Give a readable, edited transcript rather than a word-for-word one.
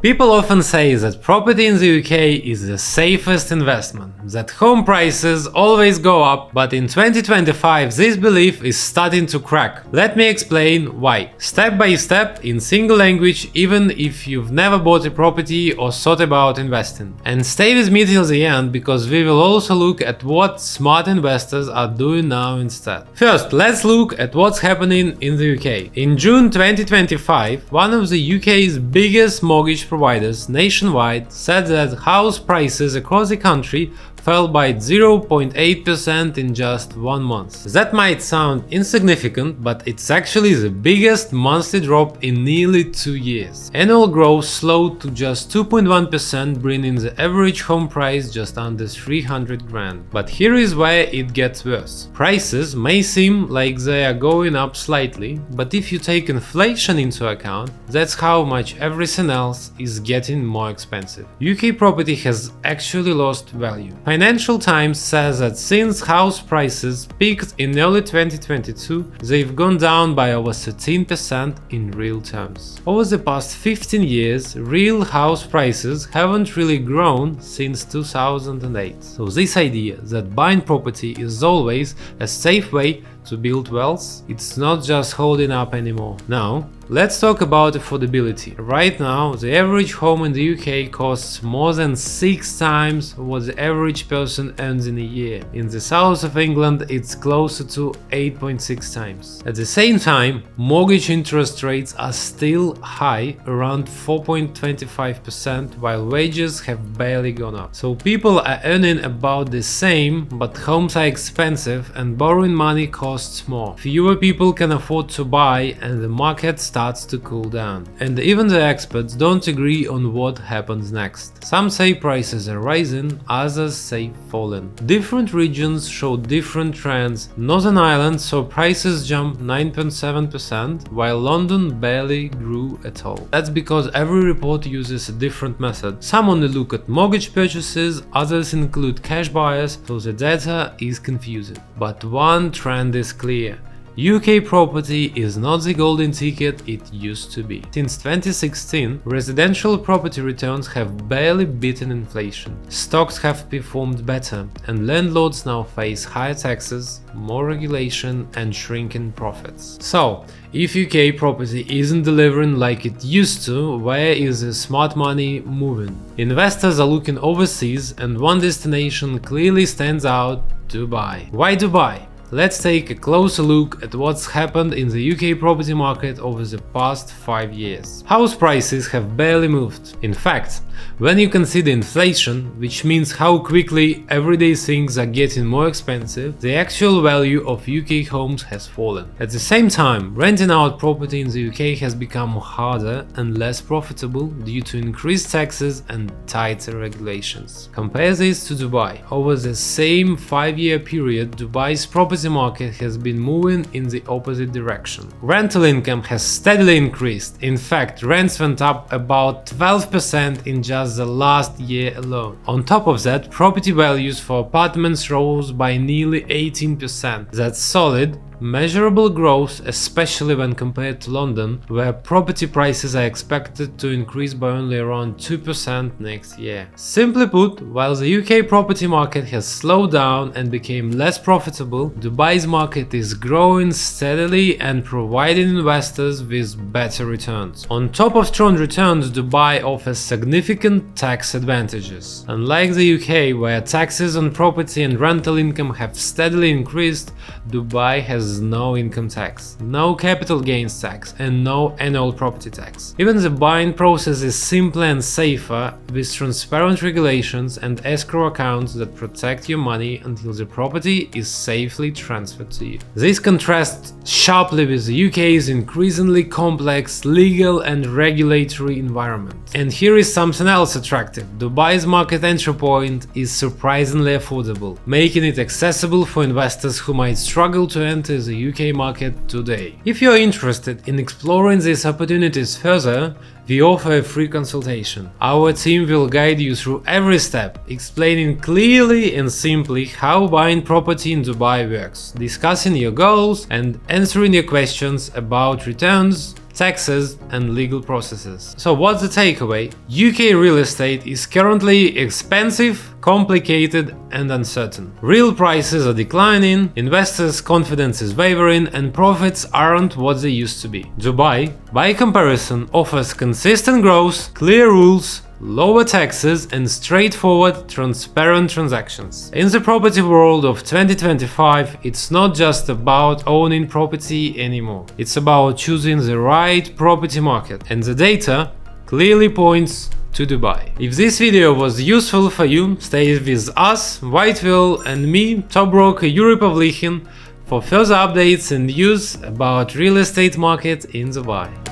People often say that property in the UK is the safest investment, that home prices always go up, but in 2025 this belief is starting to crack. Let me explain why. Step by step, in single language, even if you've never bought a property or thought about investing. And stay with me till the end, because we will also look at what smart investors are doing now instead. First, let's look at what's happening in the UK. In June 2025, one of the UK's biggest mortgage providers nationwide said that house prices across the country fell by 0.8% in just 1 month. That might sound insignificant, but it's actually the biggest monthly drop in nearly 2 years. Annual growth slowed to just 2.1%, bringing the average home price just under 300 grand. But here is where it gets worse. Prices may seem like they are going up slightly, but if you take inflation into account, that's how much everything else is getting more expensive. UK property has actually lost value. Financial Times says that since house prices peaked in early 2022, they've gone down by over 13% in real terms. Over the past 15 years, real house prices haven't really grown since 2008. So this idea that buying property is always a safe way to build wealth, it's not just holding up anymore. Now, let's talk about affordability. Right now, the average home in the UK costs more than 6 times what the average person earns in a year. In the south of England, it's closer to 8.6 times. At the same time, mortgage interest rates are still high, around 4.25%, while wages have barely gone up. So people are earning about the same, but homes are expensive and borrowing money costs more. Fewer people can afford to buy, and the market starts to cool down. And even the experts don't agree on what happens next. Some say prices are rising, others say falling. Different regions show different trends. Northern Ireland saw prices jump 9.7%, while London barely grew at all. That's because every report uses a different method. Some only look at mortgage purchases, others include cash buyers, so the data is confusing. But one trend is clear. UK property is not the golden ticket it used to be. Since 2016, residential property returns have barely beaten inflation. Stocks have performed better, and landlords now face higher taxes, more regulation, and shrinking profits. So, if UK property isn't delivering like it used to, where is the smart money moving? Investors are looking overseas, and one destination clearly stands out: Dubai. Why Dubai? Let's take a closer look at what's happened in the UK property market over the past 5 years. House prices have barely moved. In fact, when you consider inflation, which means how quickly everyday things are getting more expensive, the actual value of UK homes has fallen. At the same time, renting out property in the UK has become harder and less profitable due to increased taxes and tighter regulations. Compare this to Dubai. Over the same 5-year period, Dubai's property market has been moving in the opposite direction. Rental income has steadily increased. In fact, rents went up about 12% in just the last year alone. On top of that, property values for apartments rose by nearly 18%. That's solid, measurable growth, especially when compared to London, where property prices are expected to increase by only around 2% next year. Simply put, while the UK property market has slowed down and became less profitable, Dubai's market is growing steadily and providing investors with better returns. On top of strong returns, Dubai offers significant tax advantages. Unlike the UK, where taxes on property and rental income have steadily increased, Dubai has no income tax, no capital gains tax, and no annual property tax. Even the buying process is simpler and safer, with transparent regulations and escrow accounts that protect your money until the property is safely transferred to you. This contrasts sharply with the UK's increasingly complex legal and regulatory environment. And here is something else attractive. Dubai's market entry point is surprisingly affordable, making it accessible for investors who might struggle to enter the UK market today. If you're interested in exploring these opportunities further, we offer a free consultation. Our team will guide you through every step, explaining clearly and simply how buying property in Dubai works, discussing your goals and answering your questions about returns, taxes, and legal processes. So what's the takeaway? UK real estate is currently expensive, complicated, and uncertain. Real prices are declining, investors' confidence is wavering, and profits aren't what they used to be. Dubai, by comparison, offers consistent growth, clear rules, lower taxes, and straightforward, transparent transactions. In the property world of 2025, it's not just about owning property anymore. It's about choosing the right property market, and the data clearly points to Dubai. If this video was useful for you, stay with us, Whiteville, and me, top broker Yuri Pavlichin, for further updates and news about real estate market in Dubai.